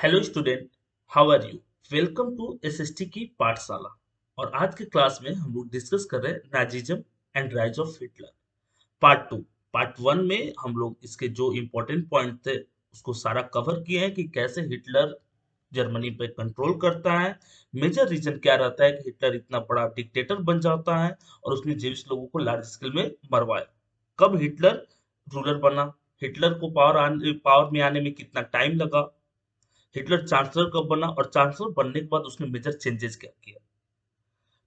Hello student, how are you? Welcome to SST की पाठशाला। और आज के क्लास में हम लोग डिस्कस कर रहे हैं Nazism and rise of Hitler part two. Part one में हम लोग इसके जो इम्पोर्टेंट पॉइंट थे उसको सारा कवर किए हैं कि कैसे हिटलर जर्मनी पे कंट्रोल करता है। मेजर रीजन क्या रहता है कि हिटलर इतना बड़ा डिक्टेटर बन जाता है और उसने जेविश लोगों को लार्ज स्केल में मरवाया। कब हिटलर रूलर बना, हिटलर को पावर में आने में कितना टाइम लगा, हिटलर चांसलर कब बना और चांसलर बनने के बाद उसने मेजर चेंजेस क्या किया।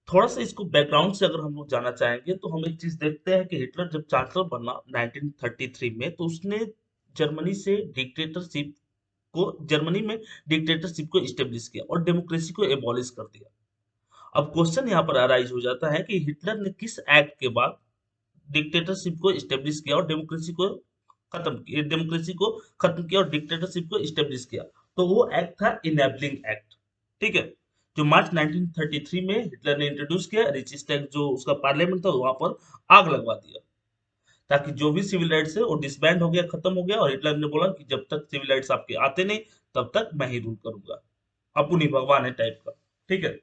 थोड़ा सा इसको बैकग्राउंड से अगर हम लोग जाना चाहेंगे तो हम एक चीज देखते हैं कि हिटलर जब चांसलर बना 1933 में तो उसने जर्मनी से डिक्टेटरशिप जर्मनी में डिक्टेटरशिप को इस्टेब्लिश किया और डेमोक्रेसी को एबॉलिश कर दिया। अब क्वेश्चन यहाँ पर अराइज हो जाता है कि हिटलर ने किस एक्ट के बाद डिक्टेटरशिप को इस्टेब्लिश किया और डेमोक्रेसी को खत्म किया और डिक्टेटरशिप को इस्टेब्लिश किया। तो वो एक्ट था इनेबलिंग एक्ट। ठीक है, जो मार्च 1933 में हिटलर ने इंट्रोड्यूस किया। रिचस्टैग जो उसका पार्लियामेंट था वहां पर आग लगवा दिया ताकि जो भी सिविल राइट्स है वो डिसबैंड हो गया, खत्म हो गया। और हिटलर ने बोला कि जब तक सिविल राइट्स आपके आते नहीं तब तक मैं ही रूल करूंगा, अपनी भगवान है टाइप का। ठीक है,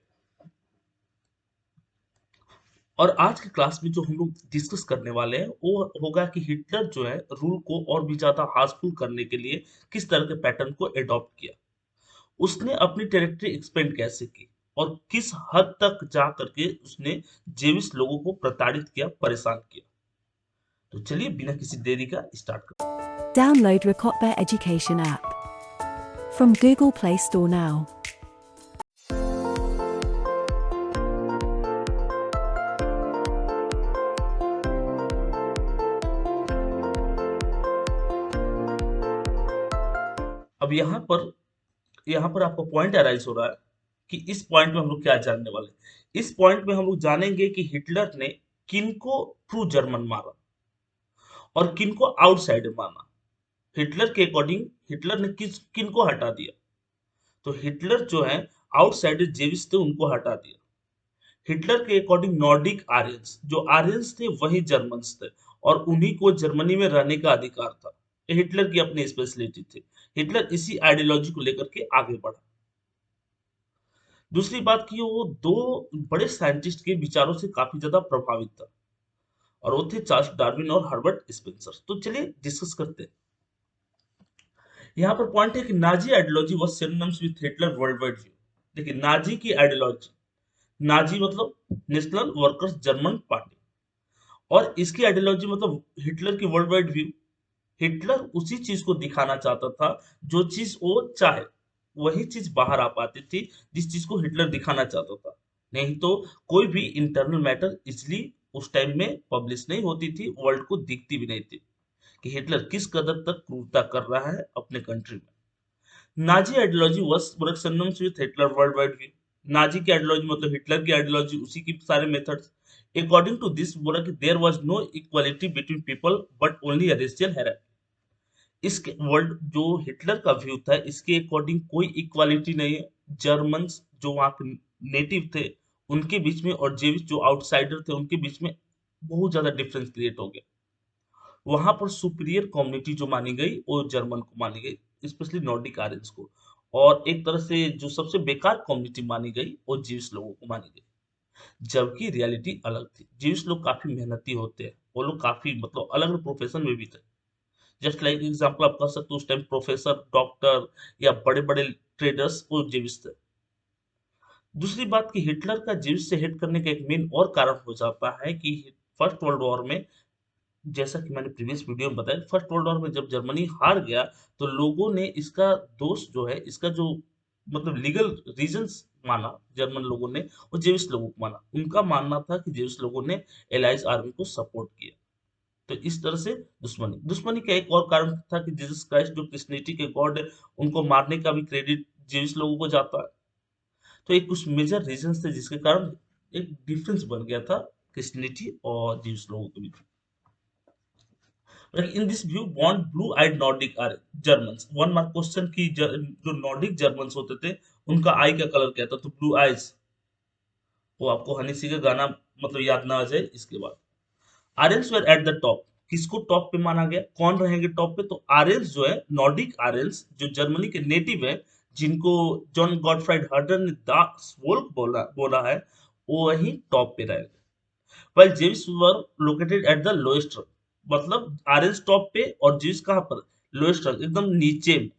और आज की क्लास में जो हम लोग डिस्कस करने वाले हैं वो होगा कि हिटलर जो है रूल को और भी ज्यादा हार्शफुल करने के लिए किस तरह के पैटर्न को एडॉप्ट किया, उसने अपनी टेरिटरी एक्सपेंड कैसे की और किस हद तक जा करके उसने जेविश लोगों को प्रताड़ित किया, परेशान किया। तो चलिए बिना किसी देरी का स्टार्ट करते Download Rakotba Education app from Google Play Store now. हैं। अब यहाँ पर आपको पॉइंट अराइज हो रहा है कि इस पॉइंट में हम लोग क्या जानने वाले हैं। इस पॉइंट में हम लोग जानेंगे कि हिटलर ने किनको ट्रू जर्मन मारा और किनको आउटसाइडर माना। हिटलर के अकॉर्डिंग हिटलर ने किनको हटा दिया। तो हिटलर जो है आउटसाइडर जेविस थे उनको हटा दिया। हिटलर के अकॉर्डिंग नॉर्डिक आर्यंस, जो आर्यंस थे वही जर्मन्स थे और उन्हीं को जर्मनी में रहने का अधिकार था। ये हिटलर की अपनी स्पेशलिटी थी। हिटलर इसी आइडियोलॉजी को लेकर के आगे बढ़ा। दूसरी बात की वो दो बड़े साइंटिस्ट के विचारों से काफी ज्यादा प्रभावित था और वो थे चार्ल्स डार्विन और हर्बर्ट स्पेंसर। तो चलिए डिस्कस करते हैं। यहाँ पर पॉइंट है कि Nazi ideology was synonyms with Hitler world wide view. देखिए नाजी की आइडियोलॉजी, नाजी मतलब नेशनल वर्कर्स जर्मन पार्टी, और इसकी आइडियोलॉजी मतलब हिटलर की वर्ल्ड वाइड व्यू। हिटलर उसी चीज को दिखाना चाहता था जो चीज वो चाहे, वही चीज बाहर आ पाती थी जिस चीज को हिटलर दिखाना चाहता था। नहीं तो कोई भी इंटरनल मैटर इसलिए उस टाइम में पब्लिश नहीं होती थी, वर्ल्ड को दिखती भी नहीं थी कि हिटलर किस कदर तक क्रूरता कर रहा है अपने कंट्री में। Nazi ideology was synonyms with Hitler world wide view. Nazi की आइडियोलॉजी मतलब हिटलर की आइडियोलॉजी, उसी की सारे मेथड्स। अकॉर्डिंग टू दिस बोला कि there was no equality between people but only a racial hierarchy. इसके वर्ल्ड जो हिटलर का व्यू था इसके अकॉर्डिंग कोई इक्वालिटी नहीं है। जर्मन्स जो वहाँ के नेटिव थे उनके बीच में और जेविश जो आउटसाइडर थे उनके बीच में बहुत ज्यादा डिफरेंस क्रिएट हो गया। वहां पर सुपीरियर कम्युनिटी जो मानी गई वो जर्मन को मानी गई, स्पेशली नॉर्डिक आर्यंस को। और एक तरह से जो सबसे बेकार कम्युनिटी मानी गई वो जीविस लोगों को मानी गई, जबकि रियलिटी अलग थी। जीविस लोग काफी मेहनती होते हैं, वो लोग काफी मतलब अलग अलग प्रोफेशन में भी थे। जस्ट लाइक एग्जाम्पल आप कह सकते हो उस टाइम प्रोफेसर, डॉक्टर या बड़े बड़े ट्रेडर्स वो जीविस थे। दूसरी बात कि हिटलर का जीविस से हेट करने का एक मेन और कारण हो जाता है कि फर्स्ट वर्ल्ड वॉर में, जैसा कि मैंने प्रीवियस वीडियो में बताया, फर्स्ट वर्ल्ड वॉर में जब जर्मनी हार गया तो लोगों ने इसका दोष जो है, इसका जो मतलब लीगल रीजंस माना जर्मन लोगों ने, वो जेविस लोगों को माना। उनका मानना था कि जेविस लोगों ने एलाइज आर्मी को सपोर्ट किया। तो इस तरह से दुश्मनी दुश्मनी का एक और कारण था कि जीसस क्राइस्ट जो क्रिश्चियनिटी के गॉड है उनको मारने का भी क्रेडिट जेविस लोगों को जाता है। तो एक कुछ मेजर रीजंस थे जिसके कारण एक डिफरेंस बन गया था क्रिश्चियनिटी और जीविस लोगों के बीच। Like in this view, born blue-eyed Nordic are Germans. One mark question कि जो नॉर्डिक जर्मन्स होते थे उनका आई का कलर क्या था, तो ब्लू आइज। वो आपको हनी सिंह का गाना मतलब याद ना आ जाए इसके बाद। Aryans were at the top. किसको टॉप पे माना गया, कौन रहेंगे टॉप पे, तो आर्यंस जो है, नॉर्डिक आर्यंस जो जर्मनी के नेटिव है, जिनको जॉन गॉटफ्राइड हर्टर ने द वोल्क बोला बोला है, वो वही टॉप पे रहेगा। while Jews were located at the lowest rung, मतलब आरएस टॉप पे और जीव्स कहाँ पर, लोएस्ट रंग एकदम नीचे में।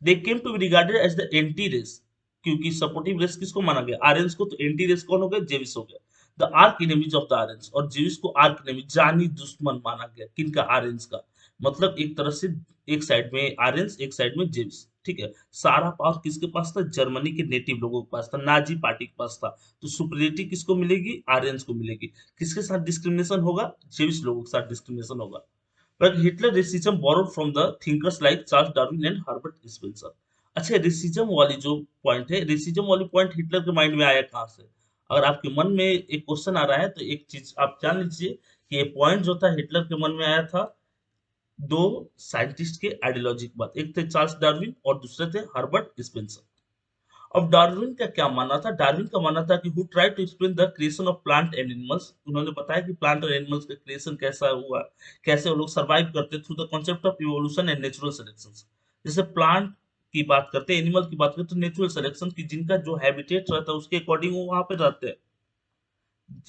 They came to be regarded as the anti race, क्योंकि सपोर्टिव रेस किसको माना गया, आर्यंस को, तो एंटी रेस कौन हो गया, जेविस हो गया। The arc enemies of the Aryans, और जेविस को आर्क इनेमी, जानी दुश्मन माना गया, किनका, आर्यंस का। मतलब एक तरह से एक साइड में आर्यंस, एक साइड में जेविस, ठीक है। सारा पावर किसके पास था, जर्मनी के नेटिव लोगों के पास था, नाजी पार्टी के पास था। तो सुपरियरिटी किसको मिलेगी, आर्यंस को मिलेगी। किसके साथ डिस्क्रिमिनेशन होगा, जेविस लोगों के साथ डिस्क्रिमिनेशन होगा। But Hitler racism borrowed from the thinkers like Charles Darwin and Herbert Spencer. अच्छा, रेसिज्म वाली जो पॉइंट है, रेसिज्म वाली पॉइंट हिटलर के माइंड में आया कहाँ से? अगर आपके मन में एक क्वेश्चन आ रहा है तो एक चीज आप जान लीजिए कि ये पॉइंट जो था हिटलर के मन में आया था दो साइंटिस्ट के आइडियोलॉजी के बाद। एक थे चार्ल्स डार्विन और दूसरे थे हर्बर्ट स्पेंसर। अब डार्विन का क्या मानना था, डार्विन का मानना था कि who try to explain the creation of plant and animals. उन्होंने बताया कि प्लांट और एनिमल्स का क्रिएशन कैसा हुआ, कैसे वो लोग सर्वाइव करते through the concept of evolution and natural selection. जैसे प्लांट की बात करते हैं, एनिमल की बात करते हैं, तो नेचुरल सिलेक्शन की जिनका जो हैबिटेट रहता है उसके अकॉर्डिंग वो वहां पे रहते हैं।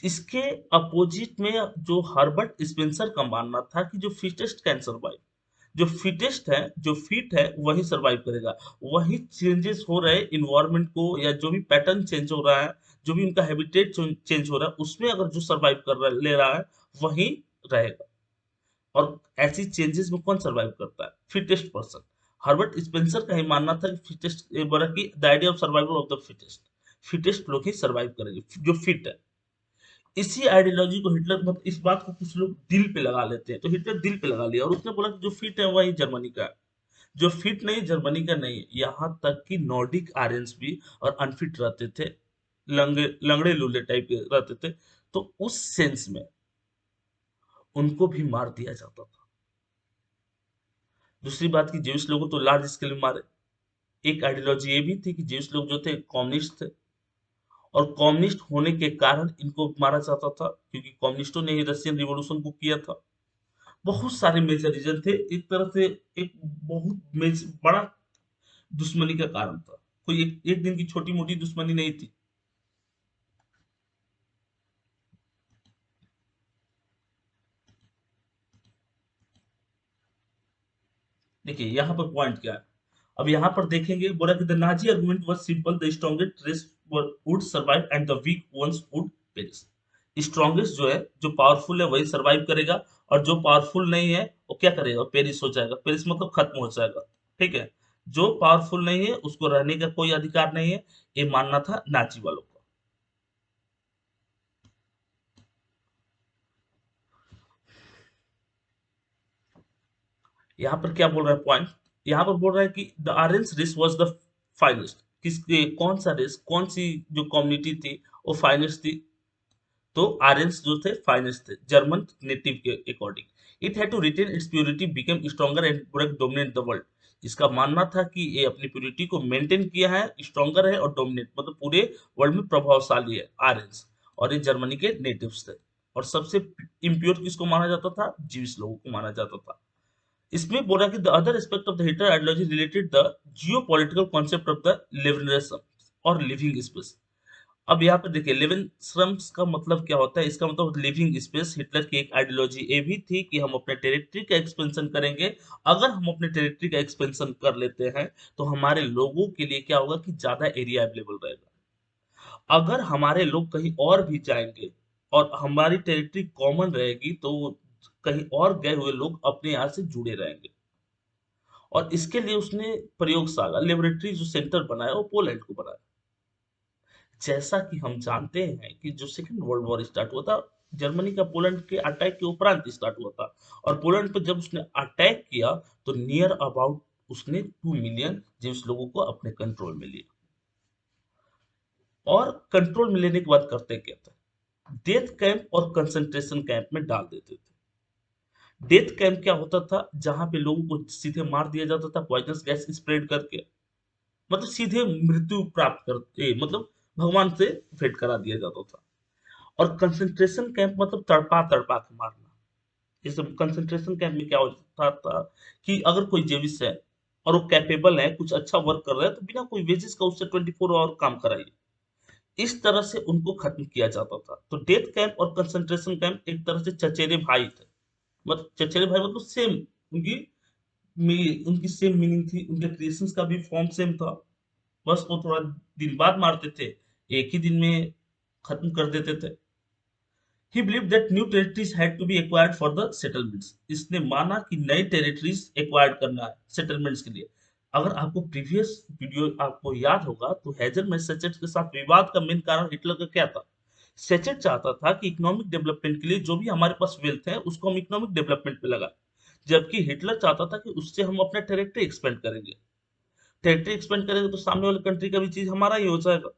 इसके अपोजिट में जो हर्बर्ट स्पेंसर का मानना था कि जो फिटेस्ट कैन सर्वाइव, जो फिटेस्ट है, जो फिट है वही सरवाइव करेगा। वही चेंजेस हो रहे इन्वायरमेंट को, या जो भी पैटर्न चेंज हो रहा है, जो भी उनका हैबिटेट चेंज हो रहा है, उसमें अगर जो सरवाइव कर रहा ले रहा है वही रहेगा। और ऐसी चेंजेस में कौन सरवाइव करता है, फिटेस्ट पर्सन। हर्बर्ट स्पेंसर का ही मानना था कि फिटेस्ट, बोला कि the idea of survival of the fittest, fittest लोग ही सरवाइव करेंगे जो फिट है। इसी आइडियोलॉजी को हिटलर, मतलब इस बात को कुछ लोग दिल पे लगा लेते हैं, तो हिटलर दिल पे लगा लिया और उसने बोला कि जो फिट है वही जर्मनी का है, जो फिट नहीं जर्मनी का नहीं। यहाँ तक कि नॉर्डिक आर्यंस भी और अनफिट रहते थे, लंगड़े लंगड़े लूले टाइप के रहते थे, तो उस सेंस में उनको भी मार दिया जाता था। दूसरी बात की जेविश लोगों तो लार्ज स्केल में मारे। एक आइडियोलॉजी ये भी थी कि जेविश लोग जो थे कम्युनिस्ट थे, और कम्युनिस्ट होने के कारण इनको मारा जाता था, क्योंकि कम्युनिस्टों ने ही रशियन रिवॉल्यूशन को किया था। बहुत सारे मेजर रीजन थे, एक तरह से एक बहुत बड़ा दुश्मनी का कारण था। कोई एक दिन की छोटी मोटी दुश्मनी नहीं थी। देखिए यहाँ पर पॉइंट क्या है, अब यहाँ पर देखेंगे, बोला कि the Nazi argument was simple, the strongest race would survive and the weak ones would perish. Strongest जो है, जो पावरफुल है वही सर्वाइव करेगा, और जो पावरफुल नहीं है वो क्या करेगा, पेरिश हो जाएगा। पेरिश मतलब खत्म हो जाएगा, ठीक है। जो पावरफुल नहीं है उसको रहने का कोई अधिकार नहीं है, ये मानना था नाजी वालों का। यहाँ पर क्या बोल रहा है पॉइंट, यहाँ पर बोल रहा है कि the Aryans race was the finest. किसके, कौन सा रेस, कौन सी जो कम्युनिटी थी वो फाइनेस्ट थी, तो आर्यंस जो थे फाइनेस्ट थे जर्मन नेटिव के according. It had to retain its purity, become stronger and could dominate the world. इसका मानना था कि ये अपनी प्योरिटी को मेंटेन किया है, स्ट्रॉन्गर है और डोमिनेट, मतलब पूरे वर्ल्ड में प्रभावशाली है आर्यंस। और ये जर्मनी के नेटिव्स थे। और सबसे इम्प्योर किसको माना जाता था, जीविस लोगों को माना जाता था। इसमें बोला कि the other aspect of the Hitler ideology related the geopolitical concept of the living और लिविंग स्पेस। अब यहाँ पे देखिए लिविंग स्लम्स का मतलब क्या होता है, इसका मतलब लिविंग स्पेस। हिटलर की एक आइडियोलॉजी ये भी थी कि हम अपने टेरिटरी का एक्सपेंशन करेंगे। अगर हम अपने टेरिटरी का एक्सपेंशन कर लेते हैं तो हमारे लोगों के लिए क्या होगा कि ज्यादा एरिया अवेलेबल रहेगा। अगर हमारे लोग कहीं और भी जाएंगे और हमारी टेरिटरी कॉमन रहेगी, तो कहीं और गए हुए लोग अपने यहाँ से जुड़े रहेंगे। और इसके लिए उसने प्रयोगशाला, लेबोरेटरी जो सेंटर बनाया वो पोलैंड को बनाया। जैसा कि हम जानते हैं कि जो सेकंड वर्ल्ड वॉर स्टार्ट हुआ था, जर्मनी का पोलैंड के अटैक के उपरांत स्टार्ट हुआ था। और पोलैंड पर जब उसने अटैक किया तो नियर अबाउट उसने 2 मिलियन जिस लोगों को अपने कंट्रोल में लिया। और कंट्रोल में लेने के बाद करते क्या था, डेथ कैंप और कंसंट्रेशन कैंप में डाल देते थे। डेथ कैंप क्या होता था, जहां पे लोगों को सीधे मार दिया जाता था पॉइजनस गैस स्प्रेड करके, मतलब सीधे मृत्यु प्राप्त करते, मतलब भगवान से भेंट करा दिया जाता था। और कंसंट्रेशन कैंप मतलब तड़पा तड़पा के मारना। जैसे कंसंट्रेशन कैंप में क्या होता था कि अगर कोई जेविस है, और वो कैपेबल है, कुछ अच्छा वर्क कर रहा है, तो बिना कोई वेजेस का उससे 24 आवर काम कराइए। इस तरह से उनको खत्म किया जाता था। तो डेथ कैंप और कंसंट्रेशन कैंप एक तरह से चचेरे भाई थे। मतलब चचेरे भाई मतलब सेम, उनकी उनकी सेम मीनिंग थी, उनके क्रिएशंस का भी फॉर्म सेम था। बस वो थोड़ा दिन बाद मारते थे, एक ही दिन में खत्म कर देते थे। He believed that new territories had to be acquired for the settlements. इसने माना कि नई टेरिटरीज एक्वायर्ड करना है सेटलमेंट्स के लिए। अगर आपको प्रीवियस वीडियो आपको याद होगा तो हेजल में सेचेट के साथ विवाद का मेन कारण हिटलर का क्या था। सेचेट चाहता था कि इकोनॉमिक डेवलपमेंट के लिए जो भी हमारे पास वेल्थ है उसको हम इकोनॉमिक डेवलपमेंट पे लगा, जबकि हिटलर चाहता था कि उससे हम अपना टेरिटरी एक्सपेंड करेंगे। टेरिटरी एक्सपेंड करेंगे तो सामने वाले कंट्री का भी चीज हमारा ही हो जाएगा।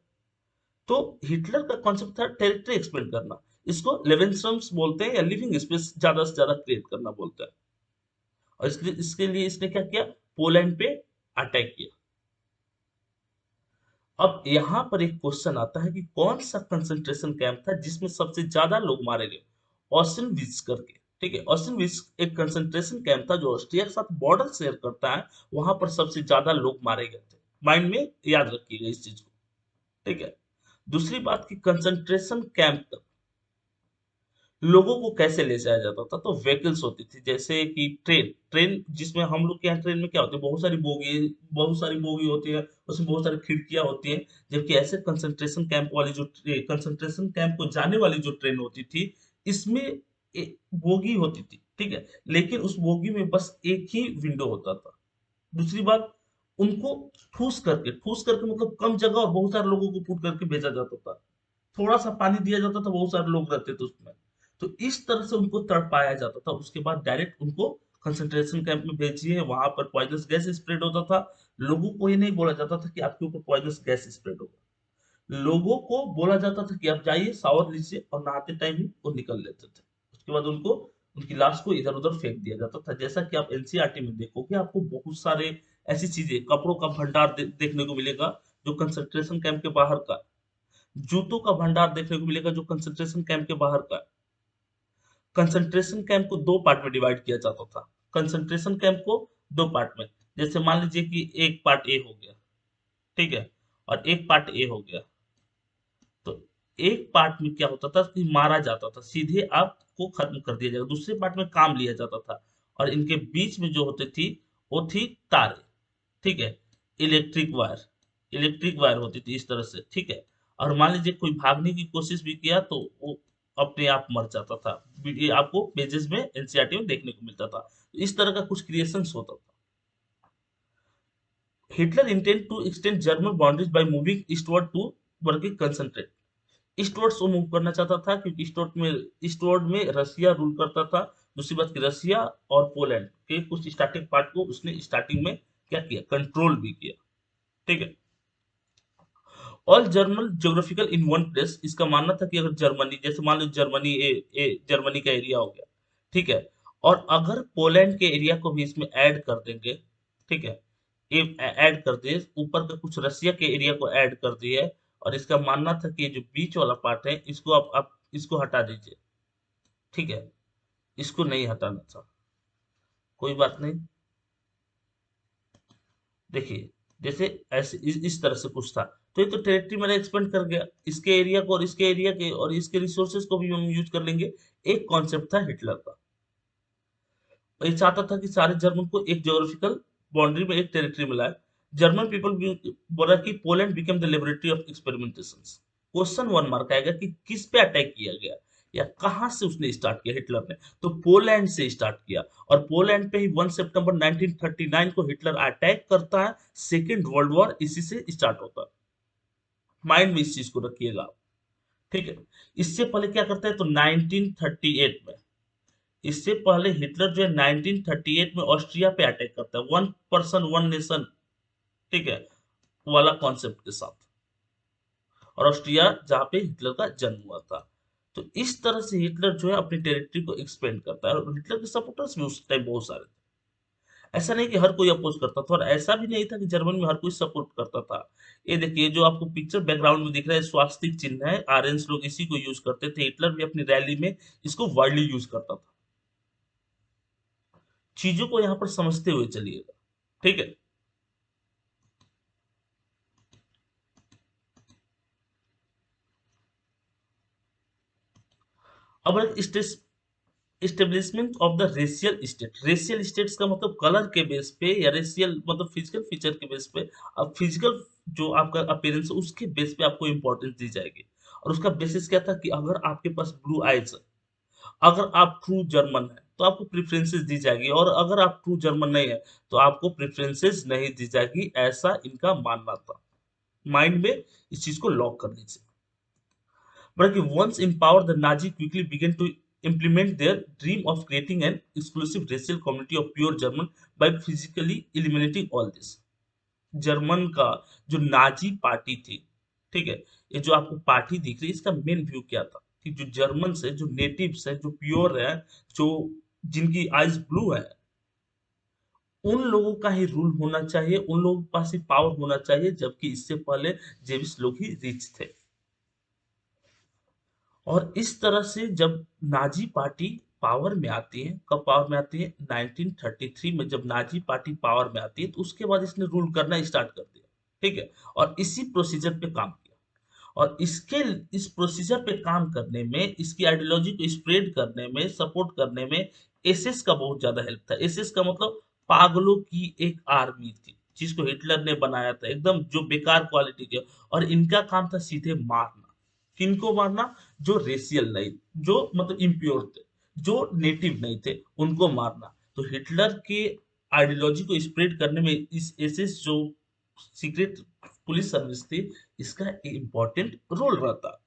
तो हिटलर का कॉन्सेप्ट था टेरिटरी एक्सपेंड करना। इसको लेवेंस्ट्रम्स बोलते हैं, या लिविंग स्पेस ज्यादा से ज्यादा क्रिएट करना बोलते हैं। और इसके लिए इसने क्या किया, पोलैंड पे अटैक किया। अब यहाँ पर एक क्वेश्चन आता है कि कौन सा कंसंट्रेशन कैंप था जिसमें सबसे ज्यादा लोग मारे गए। ऑस्टिनविट्स करके, ठीक है, ऑस्टिनविट्स एक कंसंट्रेशन कैंप था जो ऑस्ट्रिया के साथ बॉर्डर शेयर करता है, वहां पर सबसे ज्यादा लोग मारे गए थे। माइंड में याद रखिएगा इस चीज को, ठीक है। दूसरी बात की कंसंट्रेशन कैंप तक लोगों को कैसे ले जाया जाता था, तो व्हीकल्स होती थी, जैसे कि ट्रेन ट्रेन जिसमें हम लोग के यहाँ ट्रेन में क्या होती है, बहुत सारी बोगी होती है, उसमें बहुत सारी खिड़कियां होती हैं। जबकि ऐसे कंसंट्रेशन कैंप वाली जो कंसंट्रेशन कैंप को जाने वाली जो ट्रेन होती थी, इसमें बोगी होती थी, ठीक है, लेकिन उस बोगी में बस एक ही विंडो होता था। दूसरी बात, उनको ठूस करके मतलब कम जगह और बहुत सारे लोगों को पुट करके भेजा जाता था। थोड़ा सा पानी दिया जाता था, बहुत सारे लोग रहते थे उसमें। तो इस तरह से उनको तड़पाया जाता था, उसके बाद डायरेक्ट उनको कंसंट्रेशन कैंप में भेजिए, वहां पर पॉइजनस गैस स्प्रेड होता था। लोगों को ये नहीं बोला जाता था कि आपके ऊपर पॉइजनस गैस स्प्रेड होगा, लोगों को बोला जाता था कि आप जाइए शावर लीजिए, और नहाते टाइम ही वो निकल लेते थे। उसके बाद उनको उनकी लाश को इधर उधर फेंक दिया जाता था। जैसा कि आप एनसीईआरटी में देखोगे, आपको बहुत सारे ऐसी चीजें, कपड़ों का भंडार देखने को मिलेगा जो कंसंट्रेशन कैंप के बाहर का, जूतों का भंडार देखने को मिलेगा जो कंसंट्रेशन कैंप के बाहर का। कंसंट्रेशन कैंप को दो पार्ट में डिवाइड किया जाता था। कंसंट्रेशन कैंप को दो पार्ट में, जैसे मान लीजिए कि एक पार्ट ए हो गया, ठीक है, और एक पार्ट ए हो गया। तो एक पार्ट में क्या होता था कि मारा जाता था, सीधे आपको खत्म कर दिया जाएगा। दूसरे पार्ट में काम लिया जाता था, और इनके बीच में जो होती थी वो थी तारे, ठीक है, इलेक्ट्रिक वायर होती थी इस तरह से, ठीक है। और मान लीजिए कोई भागने की कोशिश भी किया तो वो अपने आप मर जाता था। ये आपको पेजेस में एनसीईआरटी में देखने को मिलता था। तो इस तरह का कुछ क्रिएशंस होता था। Hitler intend to extend German boundaries by moving eastward to working concentrate. Eastward वो मूव करना चाहता था, क्योंकि ईस्टवर्ड में रसिया रूल करता था। दूसरी बात की रसिया और पोलैंड के कुछ स्टार्टिंग पार्ट को उसने स्टार्टिंग में क्या किया, कंट्रोल भी किया, ठीक है। All German geographical in one place, इसका मानना था कि अगर जर्मनी, जैसे मान लो जर्मनी जर्मनी का एरिया हो गया, ठीक है, और अगर पोलैंड के एरिया को भी इसमें ऐड कर देंगे, ठीक है, ये ऐड कर दिए, ऊपर का कुछ रसिया के एरिया को ऐड कर दिए, और इसका मानना था कि ये जो बीच वाला पार्ट है इसको आप इसको हटा दीजिए, ठीक है, इसको नहीं हटाना था, कोई बात नहीं। देखिए, जैसे ऐसे इस तरह से कुछ था। तो ये तो टेरिटरी मेरा एक्सपेंड कर गया, इसके एरिया को और इसके एरिया के और इसके रिसोर्सेज को भी हम यूज कर लेंगे। एक कॉन्सेप्ट था हिटलर का, ये चाहता था कि सारे जर्मन को एक ज्योग्राफिकल बाउंड्री में, एक टेरिटरी में लाए। जर्मन पीपल बोला कि Poland become the laboratory of experimentations. Question one mark आएगा कि किस पे अटैक किया गया, या कहां से उसने स्टार्ट किया हिटलर ने, तो पोलैंड से स्टार्ट किया। और पोलैंड पे ही 1 सितंबर 1939 को हिटलर अटैक करता है। सेकेंड वर्ल्ड वॉर इसी से स्टार्ट होता है, माइंड में इस चीज को रखिएगा आप, ठीक है। इससे पहले क्या करता है, तो 1938 में, इससे पहले हिटलर जो है 1938 में ऑस्ट्रिया पे अटैक करता है, वन पर्सन वन नेशन, ठीक है, वाला कॉन्सेप्ट के साथ। और ऑस्ट्रिया जहां पे हिटलर का जन्म हुआ था। तो इस तरह से हिटलर जो है अपनी टेरिटरी को एक्सपेंड करता है, और हिटलर के सपोर्टर्स भी उस टाइम बहुत सारे थे। ऐसा नहीं कि हर कोई अपोज करता था, और ऐसा भी नहीं था कि जर्मन में हर कोई सपोर्ट करता था। ये देखिए, जो आपको पिक्चर बैकग्राउंड में दिख रहा है, स्वास्तिक चिन्ह है, आर्यंस लोग इसी को यूज करते थे। हिटलर भी अपनी रैली में इसको वाइडली यूज करता था। चीजों को यहाँ पर समझते हुए चलिएगा, ठीक है। अब establishment of the racial state. Racial states का मतलब कलर के बेस पे, या रेशियल मतलब फिजिकल फीचर के बेस पे। अब फिजिकल जो आपका अपीयरेंस है उसके बेस पे आपको इंपॉर्टेंस दी जाएगी। और उसका बेसिस क्या था कि अगर आपके पास ब्लू आइज है, अगर आप ट्रू जर्मन है तो आपको प्रेफरेंसेस दी जाएगी, और अगर आप ट्रू जर्मन नहीं है तो आपको प्रेफरेंसेस नहीं दी जाएगी, ऐसा इनका मानना था। माइंड में इस चीज को लॉक कर लीजिए। But once in power, the Nazi quickly began to implement their dream of creating an exclusive racial community of pure German by physically eliminating all this. German का जो नाजी पार्टी थी, ठीक है, ये जो आपको पार्टी दिख रही है, इसका मेन व्यू क्या था कि जो जर्मन है, जो नेटिव्स है, जो प्योर है, जो जिनकी आइज ब्लू है, उन लोगों का ही रूल होना चाहिए, उन लोगों के पास ही पावर होना चाहिए, जबकि इससे पहले जेविस लोग ही रिच थे। और इस तरह से जब नाजी पार्टी पावर में आती है, कब पावर में आती है, 1933 में जब नाजी पार्टी पावर में आती है, तो उसके बाद इसने रूल करना स्टार्ट कर दिया। ठीक है, और इसी प्रोसीजर पे काम किया। और इसके इस प्रोसीजर पे काम करने में, इसकी आइडियोलॉजी को स्प्रेड करने में, सपोर्ट करने में एसएस का बहुत ज्यादा हेल्प था। एसएस का मतलब पागलों की एक आर्मी थी, जिसको हिटलर ने बनाया था, एकदम जो बेकार क्वालिटी के। और इनका काम था सीधे मारना। किनको मारना? जो रेशियल नहीं, जो मतलब इम्प्योर थे, जो नेटिव नहीं थे, उनको मारना। तो हिटलर के आइडियोलॉजी को स्प्रेड करने में इस एसएस जो सीक्रेट पुलिस सर्विस थी, इसका इम्पोर्टेंट रोल रहता।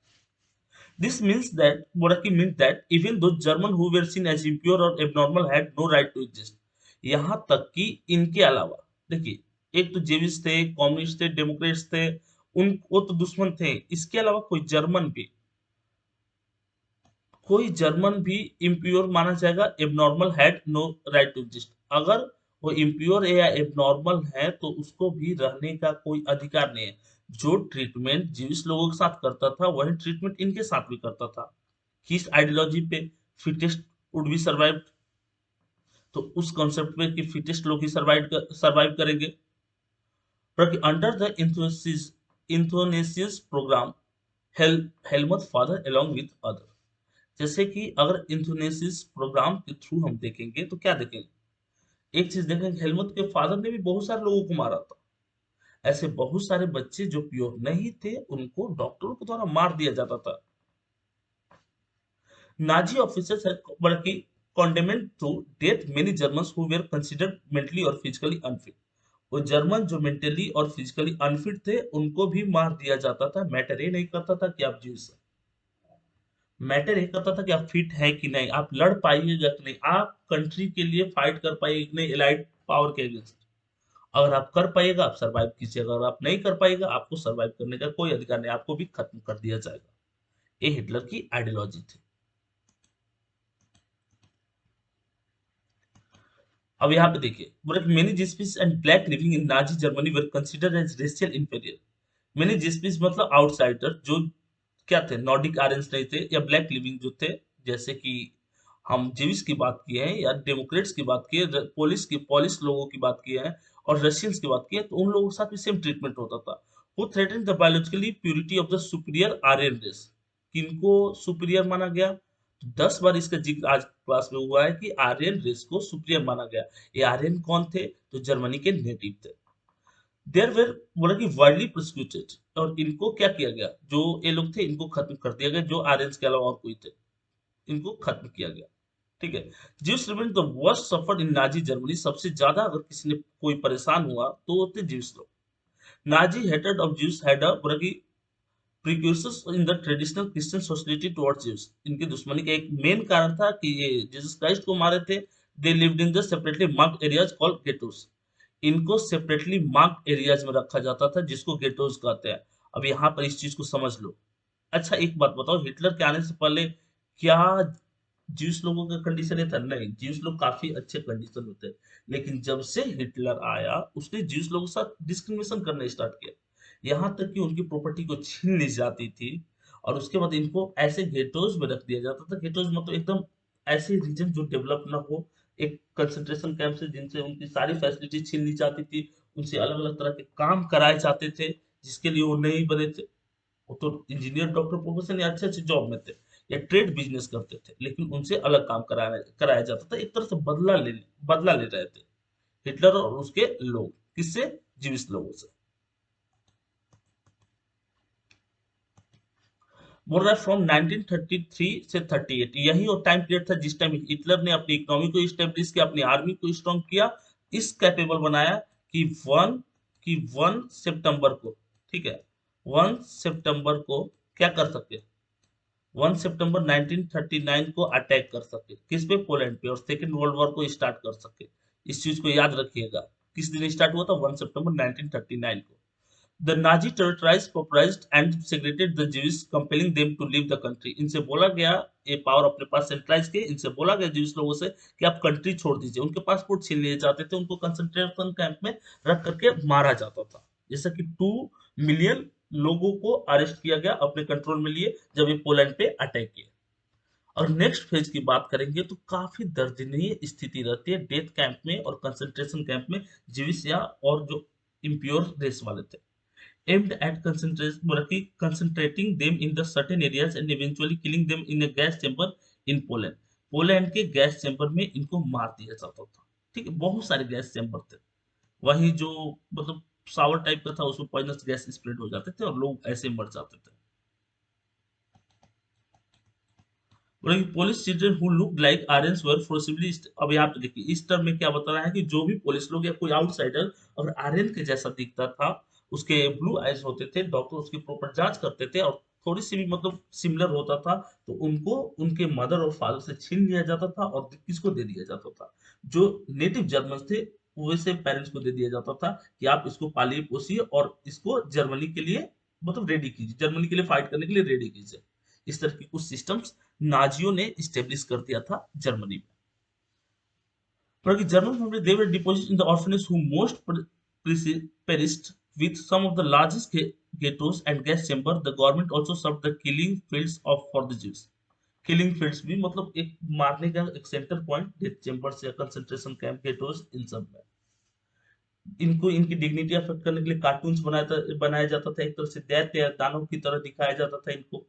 This means that Boraki means that even those German who were seen as impure or abnormal had no right to exist. यहाँ तक कि इनके अलावा, देखिए, एक तो जेविस थे, कम्युनिस्ट थे, डेमोक्रेट्स थे, उन वो तो दुश्मन थे। इसके अलावा कोई जर्मन भी इम्प्योर माना जाएगा, abnormal had no right to exist. अगर वो इम्प्योर या एबनॉर्मल है तो उसको भी रहने का कोई अधिकार नहीं है। जो ट्रीटमेंट जीविस लोगों के साथ करता था, वही ट्रीटमेंट इनके साथ भी करता था। किस आइडियोलॉजी पे? Fittest would be survive. तो उस कॉन्सेप्ट पे कि फिटेस्ट लोग ही सर्वाइव करेंगे। अंडर द इंथोनेसिस प्रोग्राम, हेलमत फादर along with अदर। जैसे कि अगर इंथोनेसिस प्रोग्राम के थ्रू हम देखेंगे तो क्या देखेंगे? एक चीज देखेंगे, हेलमत के फादर ने भी बहुत सारे लोगों को मारा था। ऐसे बहुत सारे बच्चे जो प्योर नहीं थे, उनको डॉक्टरों के द्वारा मार दिया जाता था। नाजी ऑफिसर्स had बल्कि condemned to death many Germans who were considered mentally और physically unfit। वो जर्मन जो मेंटली और फिजिकली अनफिट थे, उनको भी मार दिया जाता था। मैटर ये नहीं करता था कि आप जीवित हैं, मैटर ये करता था कि आप फिट है कि नहीं, आप लड़ पाइएगा कि नहीं, आप कंट्री के लिए फाइट कर पाइएगा कि नहीं एलाइड पावर के अगेंस्ट। अगर आप कर पाइएगा, आप सरवाइव कीजिएगा। अगर आप नहीं कर पाइएगा, आपको सरवाइव करने का कोई अधिकार नहीं, आपको भी खत्म कर दिया जाएगा। ये हिटलर की आइडियोलॉजी थी। अब यहाँ पे देखिए, बोले many gypsies and black living in Nazi Germany were considered as racial inferior. Many gypsies मतलब आउटसाइडर, जो क्या थे, नॉर्डिक आर्यंस नहीं थे, या ब्लैक लिविंग जो थे, जैसे कि हम जेविस की बात किए हैं, या डेमोक्रेट्स की बात की है, पोलिश लोगों की बात किए हैं, और रशियंस की बात की है, तो उन लोगों के साथ भी सेम ट्रीटमेंट होता था। वो threaten the biologically purity of the superior Aryan race. किनको सुपीरियर माना गया? तो 10 बार इसका जिक्र आज क्लास में हुआ है कि आर्यन रेस को सुपीरियर माना गया। ये आर्यन कौन थे? तो जर्मनी के नेटिव थे। देयर वेर, बोला कि वाइडली प्रोसिक्यूटेड, और इनको क्या किया गया, जो ये लोग थे इनको खत्म कर दिया गया, जो आर्यंस के अलावा और कोई थे, इनको खत्म किया गया। ठीक है। Juice remain the worst suffered in Nazi Germany. सबसे ज्यादा अगर किसी ने कोई परेशान हुआ तो वो थे ज्यूस लोग। Nazi hated of Jews had a precursors in the traditional Christian society towards Jews. इनकी दुश्मनी का एक मेन कारण था कि ये जीसस क्राइस्ट को मारे थे। They lived in the separately marked areas called ghettos. इनको सेपरेटली मार्क्ड एरियाज में रखा जाता था, जिसको गेटोस कहते हैं। अब यहाँ पर इस चीज को समझ लो। अच्छा, एक बात बताओ, हिटलर के आने से पहले क्या ज्यूस लोगों का कंडीशन ये था? नहीं, ज्यूस लोग काफी अच्छे कंडीशन में थे। लेकिन जब से हिटलर आया, उसने ज्यूस लोगों के साथ डिस्क्रिमिनेशन करना स्टार्ट किया। यहाँ तक कि उनकी प्रॉपर्टी को छीन ली जाती थी, और उसके बाद इनको ऐसे गेटोज में रख दिया जाता था। गेटोज मतलब एकदम ऐसे रीजन जो डेवलप ना हो, एक कंसंट्रेशन कैंप से, जिनसे उनकी सारी फैसिलिटी छीन ली जाती थी, उनसे अलग अलग तरह के काम कराए जाते थे, जिसके लिए वो नहीं बने थे। वो तो इंजीनियर डॉक्टर प्रोफेशन या अच्छे अच्छे जॉब में थे। या ट्रेड बिजनेस करते थे, लेकिन उनसे अलग काम कराया कराया जाता था। एक तरह से बदला ले रहे थे हिटलर और उसके लोग, किससे? जीविस लोगों से। बोल रहा है फ्रॉम 1933 से 38, यही वो टाइम पीरियड था जिस टाइम हिटलर ने अपनी इकोनॉमी को इस्टेब्लिश किया, अपनी आर्मी को स्ट्रॉन्ग किया, इस कैपेबल बनाया कि वन सितंबर को, ठीक है, 1 सितंबर को क्या कर सके, 1 सितंबर 1939 को अटैक कर सके, किस पे? पोलैंड पे, और सेकेंड वर्ल्ड वॉर को स्टार्ट कर सके। इस चीज को याद रखिएगा। किस दिन स्टार्ट हुआ था? 1 सितंबर 1939 को। The Nazi terrorized, pauperized and segregated the Jews, compelling them to leave the country. इनसे बोला गया, ये पावर अपने पास सेंट्रलाइज किए, इनसे बोला गया जीविस लोगों से कि आप कंट्री छोड़ दीजिए। उनके पासपोर्ट छीन लिए जाते थे, उनको कंसंट्रेशन कैंप में रख करके मारा जाता था। जैसा कि 2 मिलियन लोगों को अरेस्ट किया गया, अपने कंट्रोल में लिए जब ये पोलैंड पे अटैक किए। और नेक्स्ट फेज की बात करेंगे तो काफी दर्दनीय स्थिति रहती है डेथ कैंप में और कंसंट्रेशन कैंप में जीविस या और जो इम्प्योर रेस वाले थे। aimed at concentrating them in the certain areas and eventually killing them in a gas chamber in Poland. Poland के गैस चैम्बर में इनको मार दिया जाता था। ठीक है, बहुत सारे गैस चैम्बर थे, वही जो मतलब सावर टाइप का था, उसमें पॉइजनस गैस स्प्रेड हो जाते थे और लोग ऐसे मर जाते थे। Police children who look like Aryans were forcibly, अब यहाँ पे देखिए इस टर्म में क्या बता रहा है कि जो भी पुलिस लोग या कोई आउटसाइडर अगर आर्यन के जैसा दिखता था, उसके ब्लू आइज होते थे, डॉक्टर उसकी प्रॉपर जांच करते थे और थोड़ी सी भी मतलब सिमिलर होता था, तो उनको उनके मदर और फादर से छीन लिया जाता था और किसको दे दिया जाता था? जो नेटिव जर्मन थे वैसे पेरेंट्स को दे दिया जाता था कि आप इसको पालिए पोसिए और इसको जर्मनी के लिए मतलब रेडी कीजिए, जर्मनी के लिए फाइट करने के लिए रेडी कीजिए। इस तरह के कुछ सिस्टम्स नाजियों ने स्टेब्लिश कर दिया था जर्मनी में। But the German family, they were deposited in the orphanage who most perished with some of the largest ghettos and gas chamber. The government also served the killing fields of for the Jews. Killing fields भी मतलब एक मारने का एक centre point death chambers या concentration camp गेटोस, इन सब में इनको इनकी डिग्निटी अफेक्ट करने के लिए कार्टून्स बनाया जाता था, एक तरह से दैत्य या दानव की तरह दिखाया जाता था इनको।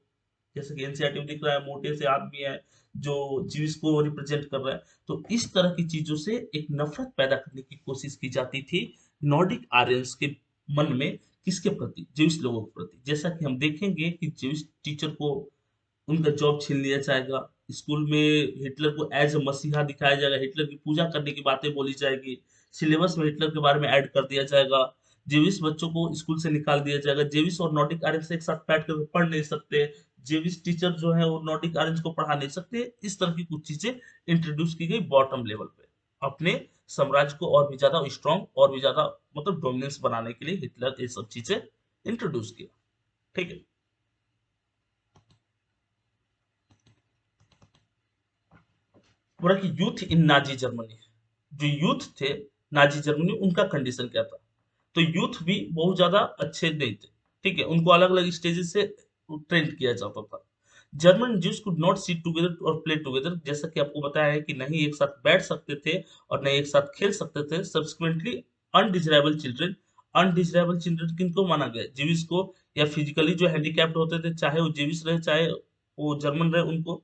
जैसे कि एनसीईआरटी में दिख रहा है, मोटे से आदमी है जो जीविस को रिप्रेजेंट कर रहा है। तो इस तरह की चीजों से एक नफरत पैदा करने की कोशिश की जाती थी नॉर्डिक आर्यंस के मन में, किसके प्रति? जीविस लोगों के प्रति। जैसा कि हम देखेंगे कि जीविस टीचर को उनका जॉब छीन लिया जाएगा, स्कूल में हिटलर को एज ए मसीहा दिखाया जाएगा, हिटलर की पूजा करने की बातें बोली जाएगी, सिलेबस में हिटलर के बारे में ऐड कर दिया जाएगा, जेविस बच्चों को स्कूल से निकाल दिया जाएगा, जेविस और नॉर्डिक आर्यंस एक साथ बैठ कर पढ़ नहीं सकते, जेविस टीचर जो है वो नॉर्डिक आर्यंस को पढ़ा नहीं सकते। इस तरह की कुछ चीजें इंट्रोड्यूस की गई बॉटम लेवल पे, अपने साम्राज्य को और भी ज्यादा स्ट्रॉन्ग और भी ज्यादा मतलब डोमिनेंस बनाने के लिए हिटलर ये सब चीजें इंट्रोड्यूस किया। ठीक है, बोला कि यूथ इन नाजी जर्मनी, जो यूथ थे नाजी जर्मनी, उनका कंडीशन क्या था? तो यूथ भी बहुत ज्यादा अच्छे नहीं थे। ठीक है, उनको अलग अलग स्टेजेस से ट्रेंड किया जाता था। German Jews could not seat together और प्ले टुगेदर, जैसा कि आपको बताया है कि नहीं एक साथ बैठ सकते थे और नहीं एक साथ खेल सकते थे। Subsequently undesirable children, undesirable children किनको माना गया? जीविस को, या फिजिकली जो हैंडीकैप्ड होते थे, चाहे वो जीविस रहे चाहे वो जर्मन रहे, उनको।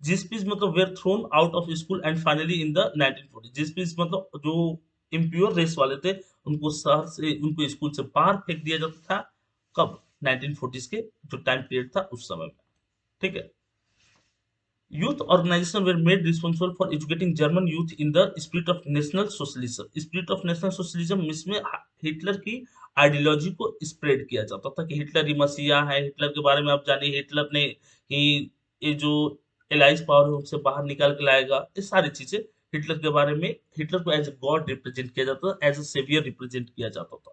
जिसपीस मतलब were thrown out of school and finally in the 1940, gypsies मतलब जो इम्प्योर रेस वाले थे उनको शहर से, उनको स्कूल से बाहर फेंक दिया जाता था। कब? 1940s के जो टाइम पीरियड था उस समय में। ठीक है, youth organization were made responsible for educating German youth in the spirit of national socialism. spirit of national socialism इसमें हिटलर की आइडियोलॉजी को स्प्रेड किया जाता था कि हिटलर ही मसीहा है, हिटलर के बारे में आप जानिए, हिटलर ने ही ये जो एलाइज पावर है उनसे बाहर निकाल के लाएगा। ये सारी चीजें हिटलर के बारे में, हिटलर को एज ए गॉड रिप्रेजेंट किया जाता था, एज ए सेवियर रिप्रेजेंट किया जाता था।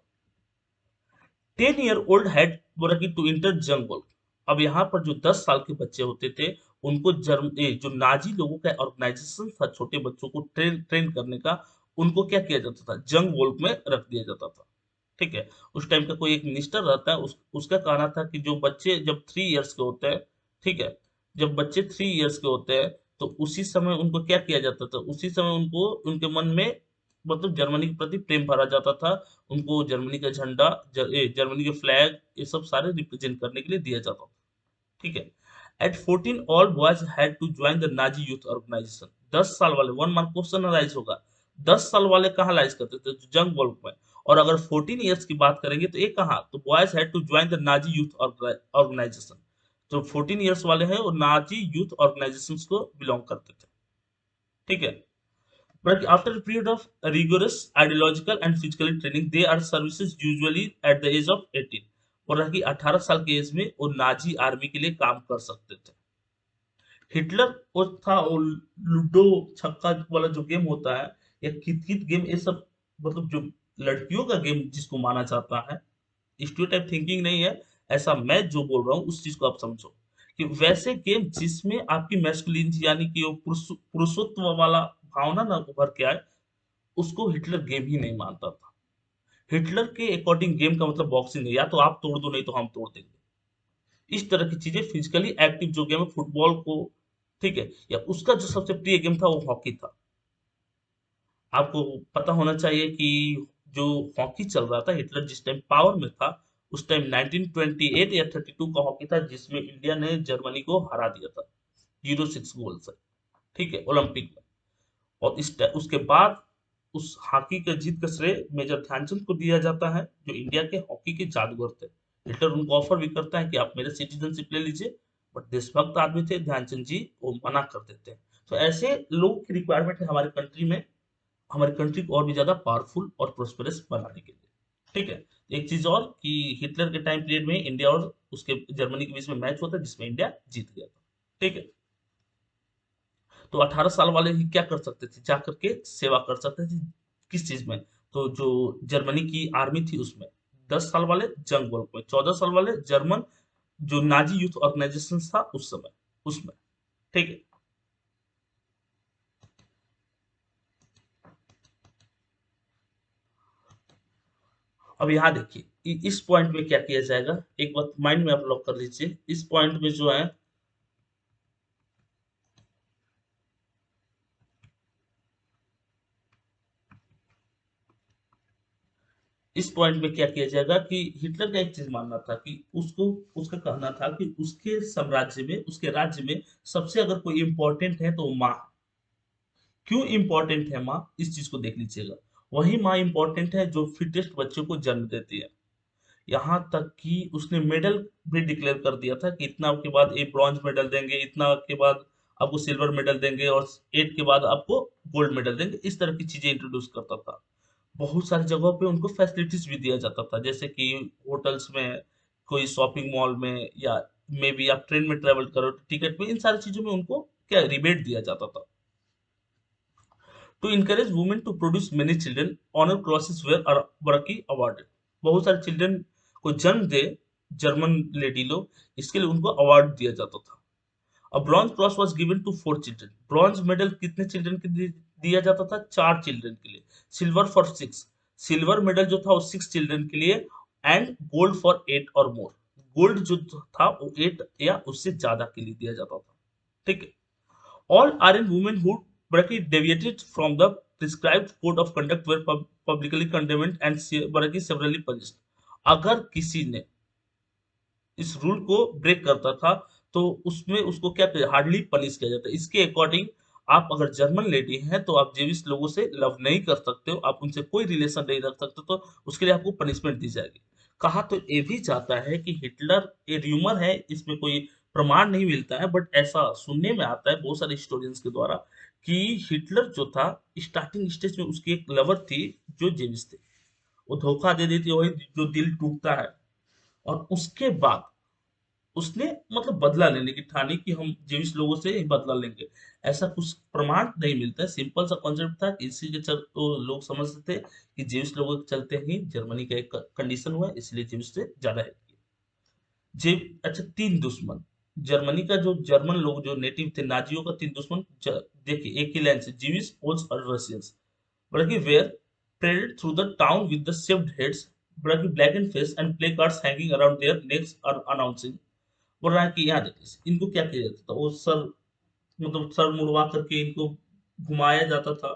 10 year old हैड बोला कि टू इंटर जंग वर्ल्ड। अब यहाँ पर जो 10 साल के बच्चे होते थे उनको जो नाजी लोगों का ऑर्गेनाइजेशन था छोटे बच्चों को ट्रेन ट्रेन करने का, उनको क्या किया जाता था? जंग वोल्क में रख दिया जाता था। ठीक है, उस टाइम का कोई एक मिनिस्टर रहता है, उसका कहना था कि जो बच्चे जब 3 इयर्स के होते हैं, ठीक है, जब बच्चे 3 इयर्स के होते हैं तो उसी समय उनको क्या किया जाता था? उसी समय उनको उनके मन में मतलब जर्मनी के प्रति प्रेम भरा जाता था। उनको जर्मनी का झंडा, जर्मनी के फ्लैग, ये सब सारे रिप्रेजेंट करने के लिए दिया जाता था। ठीक है, at 14 all boys had to join the Nazi youth organisation. 10 साल वाले, वन मार्क क्वेश्चन राइज होगा, 10 साल वाले कहाँ लाइज करते थे? तो जंग वॉल्क में। और अगर 14 ईयर्स की बात करेंगे तो ये कहाँ, तो boys had to join the Nazi youth organisation. जो 14 ईयर्स वाले हैं वो नाजी यूथ ऑर्गेनाइजेशंस को बिलोंग करते थे। ठीक है। But after a period of rigorous ideological and physical training, they are services usually at the age of 18। और रहा कि 18 साल की एज में वो नाजी आर्मी के लिए काम कर सकते थे। हिटलर वो था वो लूडो छक्का वाला जो गेम होता है, या कित कित गेम, ये सब मतलब जो लड़कियों का गेम जिसको माना जाता है, स्टीरियोटाइप थिंकिंग नहीं है, ऐसा मैं जो बोल रहा हूँ उस चीज को आप समझो कि वैसे गेम जिसमें आपकी मैस्कुलिनिटी यानी कि वो पुरुषत्व वाला भावना ना उभर के आए, उसको हिटलर गेम ही नहीं मानता था। हिटलर के अकॉर्डिंग गेम का मतलब बॉक्सिंग है, या तो आप तोड़ दो नहीं तो हम तोड़ देंगे। इस तरह की चीजें, फिजिकली एक्टिव जो गेम है फुटबॉल को, ठीक है, या उसका जो सबसे प्रिय गेम था वो हॉकी था। आपको पता होना चाहिए कि जो हॉकी चल रहा था, हिटलर जिस टाइम पावर में था उस टाइम 1928 या 32 का हॉकी था जिसमें इंडिया ने जर्मनी को हरा दिया था 0-6 गोल से। ठीक है, ओलंपिक में। और उसके बाद उस हॉकी का जीत का श्रेय मेजर ध्यानचंद को दिया जाता है, जो इंडिया के हॉकी के जादूगर थे। हिटलर उनको ऑफर भी करता है कि आप मेरे सिटीजनशिप ले लीजिए, बट देशभक्त आदमी थे ध्यानचंद जी, वो मना कर देते हैं। तो ऐसे लोगों की रिक्वायरमेंट है हमारे कंट्री में, हमारी कंट्री को और भी ज्यादा पावरफुल और प्रोस्पेरस बनाने के लिए। ठीक है। एक चीज और कि हिटलर के टाइम पीरियड में इंडिया और उसके जर्मनी के बीच में मैच हुआ था जिसमें इंडिया जीत गया था। ठीक है। तो 18 साल वाले ही क्या कर सकते थे, जा करके सेवा कर सकते थे। किस चीज में? तो जो जर्मनी की आर्मी थी उसमें। 10 साल वाले जंग वॉर में, 14 साल वाले जर्मन जो नाजी यूथ ऑर्गेनाइजेशन था उस समय उसमें। ठीक है। अब यहाँ देखिए इस पॉइंट में क्या किया जाएगा, एक बात माइंड में आप लॉक कर लीजिए। इस पॉइंट में जो है, इस पॉइंट में क्या किया जाएगा कि हिटलर का एक चीज मानना था कि उसको, उसका कहना था कि उसके साम्राज्य में, उसके राज्य में सबसे अगर कोई इंपॉर्टेंट है तो वो माँ। क्यों इंपॉर्टेंट है माँ, इस चीज को देख लीजिएगा। वही माँ इंपॉर्टेंट है जो फिटेस्ट बच्चों को जन्म देती है। यहाँ तक कि उसने मेडल भी डिक्लेयर कर दिया था कि इतना के बाद एक ब्रॉन्ज मेडल देंगे, इतना के बाद आपको सिल्वर मेडल देंगे, और 8 के बाद आपको गोल्ड मेडल देंगे। इस तरह की चीजें इंट्रोड्यूस करता था। बहुत सारी जगहों पे उनको फैसिलिटीज भी दिया जाता था, जैसे कि होटल्स में, कोई शॉपिंग मॉल में, या मे बी आप ट्रेन में ट्रेवल करो तो टिकट में, इन सारी चीजों में उनको क्या रिबेट दिया जाता था। To encourage women to produce many children, honour crosses were बरकी अवार्डेड। बहुत सारे चिल्ड्रन को जन्म दे जर्मन लेडी लोग, इसके लिए उनको अवार्ड दिया जाता था। A bronze cross was given to 4 children. Bronze medal कितने चिल्ड्रन के दिया जाता था? 4 चिल्ड्रन के लिए। सिल्वर फॉर 6, सिल्वर मेडल जो था वो 6 चिल्ड्रन के लिए। एंड गोल्ड फॉर 8 और मोर, गोल्ड जो था वो 8 या उससे ज्यादा के लिए दिया जाता था। ठीक है। All are in women who deviated from the prescribed code of conduct were publicly condemned and severally punished। अगर किसी ने इस रूल को ब्रेक करता था तो उसमें उसको क्या हार्डली पनिश किया जाता है। इसके अकॉर्डिंग आप अगर जर्मन लेडी हैं तो आप जेविश लोगों से लव नहीं कर सकते हो, आप उनसे कोई रिलेशन नहीं रख सकते, तो उसके लिए आपको पनिशमेंट दी जाएगी। कहा तो ये भी जाता है कि हिटलर, ये र्यूमर है, इसमें कोई प्रमाण नहीं मिलता है, बट ऐसा सुनने में आता है बहुत सारे हिस्टोरियंस के द्वारा कि हिटलर जो था स्टार्टिंग स्टेज में उसकी एक लवर थी जो जेविश थे। वो धोखा दे देती है, वही जो दिल टूटता है। और उसके बाद उसने मतलब बदला लेने की ठानी कि हम जेविश लोगों से ही बदला लेंगे। ऐसा कुछ प्रमाण नहीं मिलता है, सिंपल सा कॉन्सेप्ट था कि इसी के चल तो लोग समझते थे कि जेविश लोगों के चलते ही जर्मनी का एक कंडीशन हुआ है, इसलिए जेविश से ज्यादा है। जे अच्छा, 3 दुश्मन जर्मनी का, जो जर्मन लोग जो नेटिव थे नाजियों का 3 दुश्मन देखिए एक ही लाइन से, जीविश, पोल्स और रशियंस। बल्कि where paraded through the town with the shaved heads, blackened face and placards hanging around their necks are announcing। बोल रहा है कि यहाँ देखिए इनको क्या किया जाता था, वो सर, मतलब सर मुड़वा करके इनको घुमाया जाता था।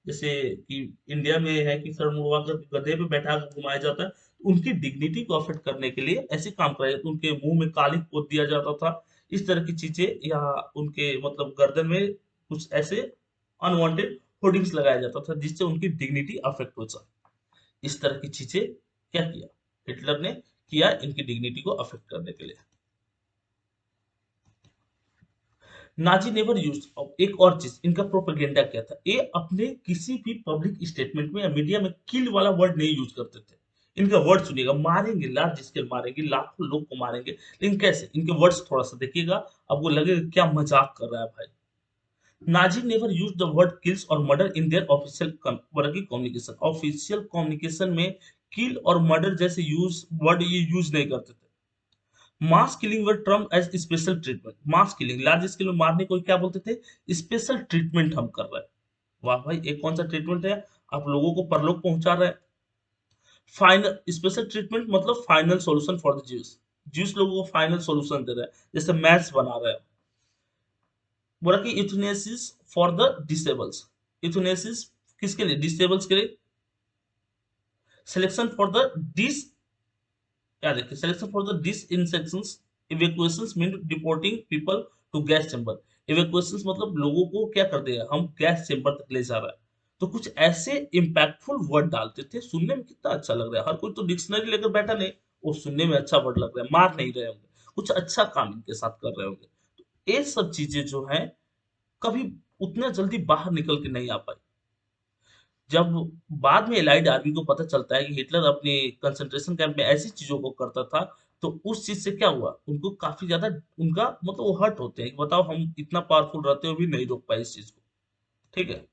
जैसे कि इंडिया में है कि सर मुड़वा कर गधे पे बैठा कर घुमाया जाता है, उनकी डिग्निटी को अफेक्ट करने के लिए ऐसे काम कराए जाते। उनके मुंह में काली पोत दिया जाता था, इस तरह की चीजें, या उनके मतलब गर्दन में कुछ ऐसे अनवांटेड होर्डिंग्स लगाया जाता था जिससे उनकी डिग्निटी अफेक्ट हो जाए। इस तरह की चीजें क्या किया हिटलर ने, किया इनकी डिग्निटी को अफेक्ट करने के लिए। नाजी नेवर यूज, एक और चीज इनका प्रोपेगेंडा क्या था, ये अपने किसी भी पब्लिक स्टेटमेंट में या मीडिया में किल वाला वर्ड नहीं यूज करते थे। इनका वर्ड सुनिएगा, मारेंगे लार्ज स्केल मारेंगे, लाखों लोग को मारेंगे, लेकिन कैसे, इनके वर्ड्स थोड़ा सा देखिएगा, आपको लगेगा क्या मजाक कर रहा है भाई। Nazi never use the word kills और murder in their official communication, official communication में किल और मर्डर जैसे यूज वर्ड ये यूज नहीं करते थे। Mass killing were term as special treatment, mass killing large scale में मारने को क्या बोलते थे, स्पेशल ट्रीटमेंट हम कर रहे हैं। वाह भाई, एक कौन सा ट्रीटमेंट है, आप लोगों को परलोक पहुंचा रहे हैं। फाइनल स्पेशल ट्रीटमेंट मतलब final solution for the juice, juice लोगों को फाइनल सॉल्यूशन दे रहे हैं, जैसे मैथ्स बना रहे हैं। बोला कि यूथनेसिस फॉर द डिसेबल्स, यूथनेसिस किसके लिए, डिसेबल्स के लिए। सिलेक्शन फॉर द डिस, क्या देखिए, selection for the disinfections, evacuations mean deporting people to gas chamber. Evacuations मतलब लोगों को क्या कर देगा, हम गैस चैम्बर तक ले जा रहा है। तो कुछ ऐसे इम्पैक्टफुल वर्ड डालते थे, सुनने में कितना अच्छा लग रहा है, हर कोई तो डिक्शनरी लेकर बैठा नहीं, वो सुनने में अच्छा वर्ड लग रहा है, मार नहीं रहे होंगे, कुछ अच्छा काम इनके साथ कर रहे होंगे। तो ये सब चीजें जो है कभी उतना जल्दी बाहर निकल के नहीं आ पाई। जब बाद में एलाइड आर्मी को पता चलता है कि हिटलर अपने कंसंट्रेशन कैंप में ऐसी चीजों को करता था, तो उस चीज से क्या हुआ, उनको काफी ज्यादा उनका मतलब वो हर्ट होते हैं कि बताओ हम इतना पावरफुल रहते हुए भी नहीं रोक पाए इस चीज को। ठीक है,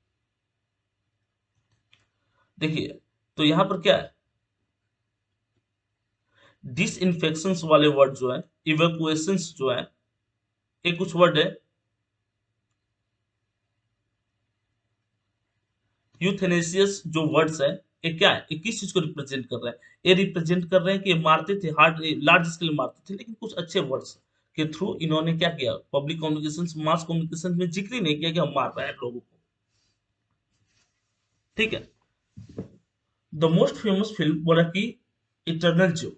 देखिए, तो यहाँ पर क्या है, डिसइंफेक्शन वाले वर्ड जो है, इवेकुएशन जो है, ये कुछ वर्ड है। यूथेनेसियस जो वर्ड्स है, ये क्या है, ये किस चीज को रिप्रेजेंट कर रहे हैं, ये रिप्रेजेंट कर रहे हैं कि ये मारते थे, हार्ड लार्ज स्केल मारते थे, लेकिन कुछ अच्छे वर्ड्स के थ्रू इन्होंने क्या किया, पब्लिक कम्युनिकेशन मास कम्युनिकेशन में जिक्र ही नहीं किया कि हम मार रहे हैं लोगों को। ठीक है, द मोस्ट फेमस फिल्म बोला कि इटर्नल ज्यू,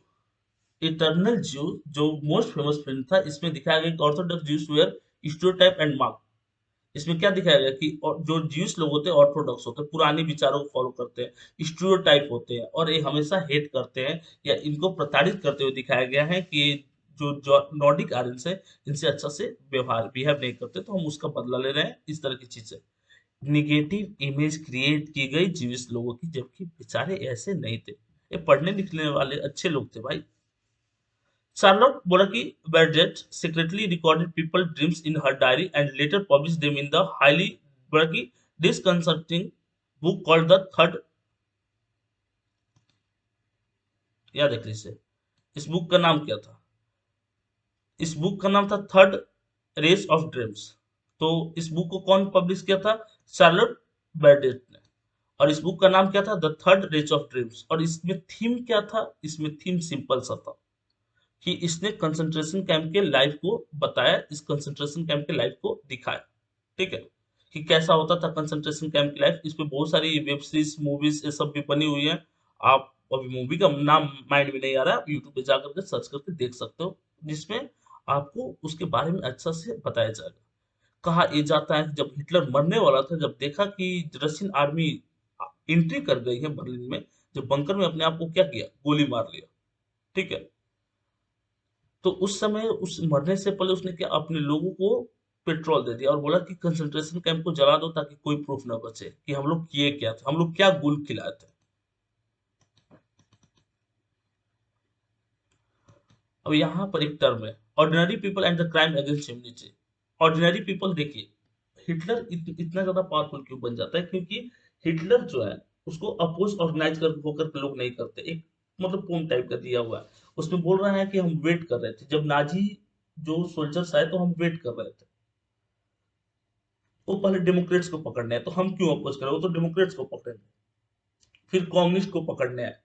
इटर्नल ज्यू जो मोस्ट फेमस फिल्म था, इसमें दिखाया गया कि orthodox Jews were stereotype and mark. इसमें क्या दिखाया गया कि जो ज्यूस लोग होते हैं ऑर्थोडॉक्स होते हैं, पुराने विचारों को फॉलो करते हैं, स्टीरियोटाइप होते हैं, और ये हमेशा हेट करते हैं या इनको प्रताड़ित करते हुए दिखाया गया है कि जो नॉर्डिक आर्यंस है इनसे अच्छा से व्यवहार बिहेव नहीं करते, तो हम उसका बदला ले रहे हैं, इस तरह की चीजें। निगेटिव इमेज क्रिएट की गई जीविस लोगों की, जबकि बेचारे ऐसे नहीं थे, ये पढ़ने लिखने वाले अच्छे लोग थे भाई। Charlotte बोला कि Bernadette secretly recorded people dreams in her diary and later published them in the highly बोला कि disconcerting book called the Third, याद है इसे, इस बुक का नाम क्या था, इस बुक का नाम था थर्ड रेस ऑफ ड्रीम्स। तो इस बुक को कौन पब्लिश किया था, चार्लोट बर्डेट ने। और इस बुक का नाम क्या था, the third race of dreams. और इसमें थीम क्या था, इसमें थीम सिंपल सा था कि इसने कंसंट्रेशन कैंप के लाइफ को बताया, इस कंसंट्रेशन कैंप के लाइफ को दिखाया। ठीक है, कि कैसा होता था कंसंट्रेशन कैंप की लाइफ। इस पे बहुत सारी वेब सीरीज मूवीज ये सब भी बनी हुई है। आप अभी मूवी का नाम माइंड में नहीं आ रहा है, आप यूट्यूब पे जाकर के सर्च करके देख सकते हो, जिसमें आपको उसके बारे में अच्छा से बताया जाएगा। कहा यह जाता है कि जब हिटलर मरने वाला था, जब देखा कि रशियन आर्मी एंट्री कर गई है बर्लिन में, जब बंकर में अपने आप को क्या किया, गोली मार लिया। ठीक है, तो उस समय उस मरने से पहले उसने क्या, अपने लोगों को पेट्रोल दे दिया और बोला कि कंसंट्रेशन कैंप को जला दो ताकि कोई प्रूफ ना बचे कि हम लोग किए क्या थे, हम लोग क्या गुल खिलाए थे। अब यहाँ पर एक टर्म है, ordinary people and the crime against humanity. Ordinary people, देखिए हिटलर इतना ज्यादा पावरफुल क्यों बन जाता है, क्योंकि हिटलर जो है उसको अपोज ऑर्गेनाइज कर होकर के लोग नहीं करते। एक मतलब पोम टाइप का दिया हुआ है, उसमें बोल रहा है कि हम वेट कर रहे थे जब नाजी जो सोल्जर्स आए, तो हम वेट कर रहे थे, वो पहले डेमोक्रेट्स को पकड़ने हैं, तो हम क्यों अपोज करें, वो तो डेमोक्रेट्स को पकड़ेंगे, फिर कम्युनिस्ट को पकड़ने हैं,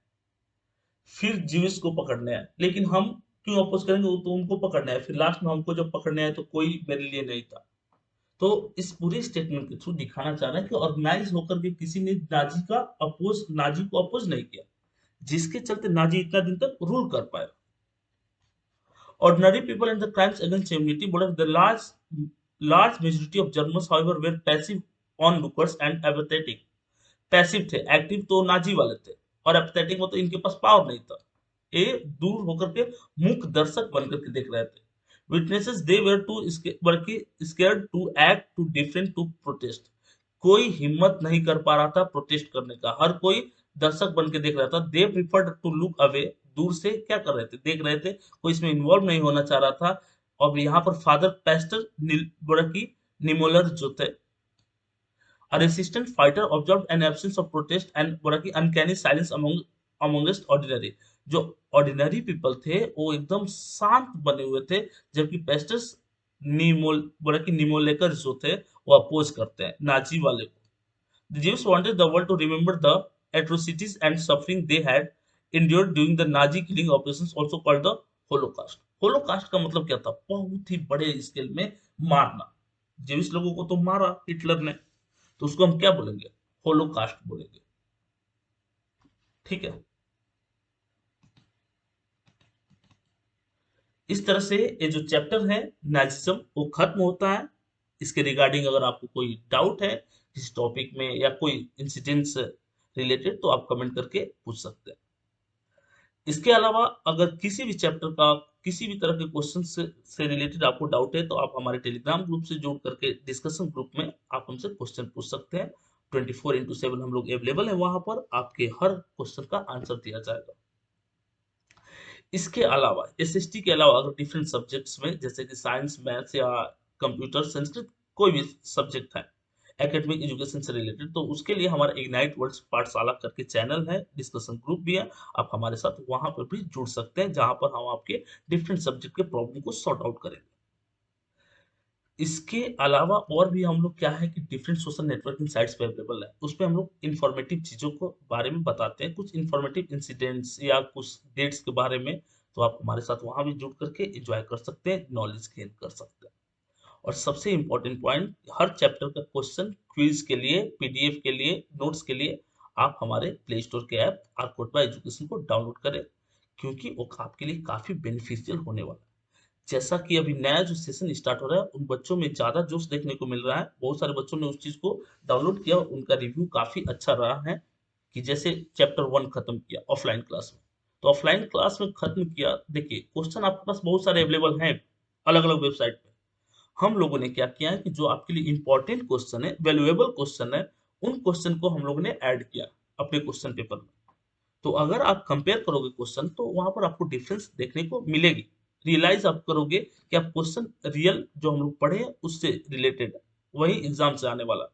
फिर जीविस को पकड़ने हैं, लेकिन हम क्यों अपोज करेंगे, वो तो उनको पकड़ना है, फिर लास्ट में हमको जब पकड़ने आए तो कोई मेरे लिए नहीं था। तो इस पूरे स्टेटमेंट के थ्रू दिखाना चाह रहा है कि ऑर्गेनाइज होकर के किसी ने नाजी को अपोज नहीं किया, जिसके चलते नाजी इतना दिन तक रूल कर पाया। Ordinary people and the crimes against humanity, but the large majority of Germans, however, were passive onlookers and apathetic. Passive थे, एक्टिव तो नाजी वाले थे, और एपथेटिक मतलब इनके पास पावर नहीं था, ये दूर होकर के मूक दर्शक बनकर के देख रहे थे। विटनेसेस दे वर टू बल्कि scared to act too different to protest, कोई हिम्मत नहीं कर पा रहा था प्रोटेस्ट करने का, हर कोई दर्शक बन के देख रहा था। दे प्रिफर्ड टू लुक अवे, दूर से क्या कर रहे थे, देख रहे थे, कोई इसमें इन्वॉल्व नहीं होना चाह रहा था। और यहाँ पर फादर पेस्टर निमोलर जो थे, a resistant fighter observed an absence of protest and बोला कि uncanny silence amongst ordinary, जो ऑर्डिनरी पीपल थे वो एकदम शांत बने हुए थे, जबकि पेस्टस बोला कि निमोलेकर जो थे वो अपोज करते हैं नाजी वाले को। The Jews wanted the world to remember the atrocities and suffering they had endured during the Nazi killing operations, also called the Holocaust. Holocaust का मतलब क्या था, बहुत ही बड़े स्केल में मारना। जीविस लोगों को तो मारा हिटलर ने, तो उसको हम क्या बोलेंगे, होलोकास्ट बोलेंगे। ठीक है, इस तरह से ये जो चैप्टर है नाजिज्म वो खत्म होता है। इसके रिगार्डिंग अगर आपको कोई डाउट है इस टॉपिक में या कोई इंसिडेंट से रिलेटेड, तो आप कमेंट करके पूछ सकते हैं। इसके अलावा अगर किसी भी चैप्टर का किसी भी तरह के क्वेश्चन से रिलेटेड आपको डाउट है, तो आप हमारे टेलीग्राम ग्रुप से जुड़ करके डिस्कशन ग्रुप में आप हमसे क्वेश्चन पूछ सकते हैं। 24/7 हम लोग अवेलेबल है, वहां पर आपके हर क्वेश्चन का आंसर दिया जाएगा। इसके अलावा एसएसटी के अलावा अगर डिफरेंट सब्जेक्ट्स में जैसे कि साइंस, मैथ्स या कंप्यूटर, संस्कृत, कोई भी सब्जेक्ट है एकेडमिक एजुकेशन से रिलेटेड, तो उसके लिए हमारा इग्नाइट वर्ल्ड पाठशाला करके चैनल है, डिस्कशन ग्रुप भी है, आप हमारे साथ वहां पर भी जुड़ सकते हैं, जहां पर हम आपके डिफरेंट सब्जेक्ट के प्रॉब्लम को सॉर्ट आउट करेंगे। इसके अलावा और भी हम लोग क्या है कि डिफरेंट सोशल नेटवर्किंग साइट्स पे अवेलेबल है, उस पे हम लोग इंफॉर्मेटिव चीजों को बारे में बताते हैं, कुछ इंफॉर्मेटिव इंसिडेंट्स या कुछ डेट्स के बारे में, तो आप हमारे साथ वहां भी जुड़ करके एंजॉय कर सकते हैं, नॉलेज गेन कर सकते हैं। और सबसे इंपॉर्टेंट पॉइंट, हर चैप्टर का क्वेश्चन क्विज के लिए, पीडीएफ के लिए, नोट्स के लिए आप हमारे प्ले स्टोर के ऐप आरकोटवा एजुकेशन को डाउनलोड करें, क्योंकि वो आपके लिए काफी बेनिफिशियल होने वाला है। जैसा कि अभी नया जो सेशन स्टार्ट हो रहा है, उन बच्चों में ज्यादा जोश देखने को मिल रहा है, बहुत सारे बच्चों ने उस चीज को डाउनलोड किया, उनका रिव्यू काफी अच्छा रहा है। कि जैसे चैप्टर 1 खत्म किया ऑफलाइन क्लास में, तो ऑफलाइन क्लास में खत्म किया, देखिए क्वेश्चन आपके पास बहुत सारे अवेलेबल हैं अलग अलग वेबसाइट पे, हम लोगों ने क्या किया है कि जो आपके लिए इंपॉर्टेंट क्वेश्चन है, वैल्यूएबल क्वेश्चन है, उन क्वेश्चन को हम लोगों ने ऐड किया अपने क्वेश्चन पेपर में। तो अगर आप कंपेयर करोगे क्वेश्चन, तो वहां पर आपको डिफरेंस देखने को मिलेगी, रियलाइज आप करोगे कि आप क्वेश्चन रियल जो हम लोग पढ़े हैं उससे रिलेटेड है, वही एग्जाम से आने वाला।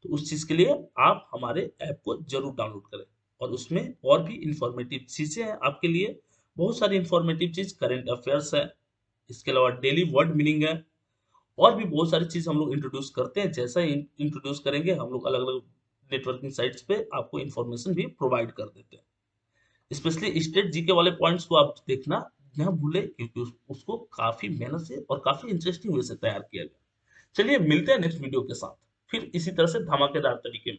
तो उस चीज के लिए आप हमारे ऐप को जरूर डाउनलोड करें, और उसमें और भी इंफॉर्मेटिव चीजें हैं आपके लिए, बहुत सारी इंफॉर्मेटिव चीज, करंट अफेयर्स है, इसके अलावा डेली वर्ड मीनिंग है, और भी बहुत सारी चीज हम लोग इंट्रोड्यूस करते हैं। जैसा ही इंट्रोड्यूस करेंगे हम लोग अलग अलग नेटवर्किंग साइट्स पे आपको इन्फॉर्मेशन भी प्रोवाइड कर देते हैं। स्पेशली स्टेट जीके वाले पॉइंट्स को आप देखना न भूले, क्योंकि उसको काफी मेहनत से और काफी इंटरेस्टिंग वे से तैयार किया गया। चलिए मिलते हैं नेक्स्ट वीडियो के साथ, फिर इसी तरह से धमाकेदार तरीके में।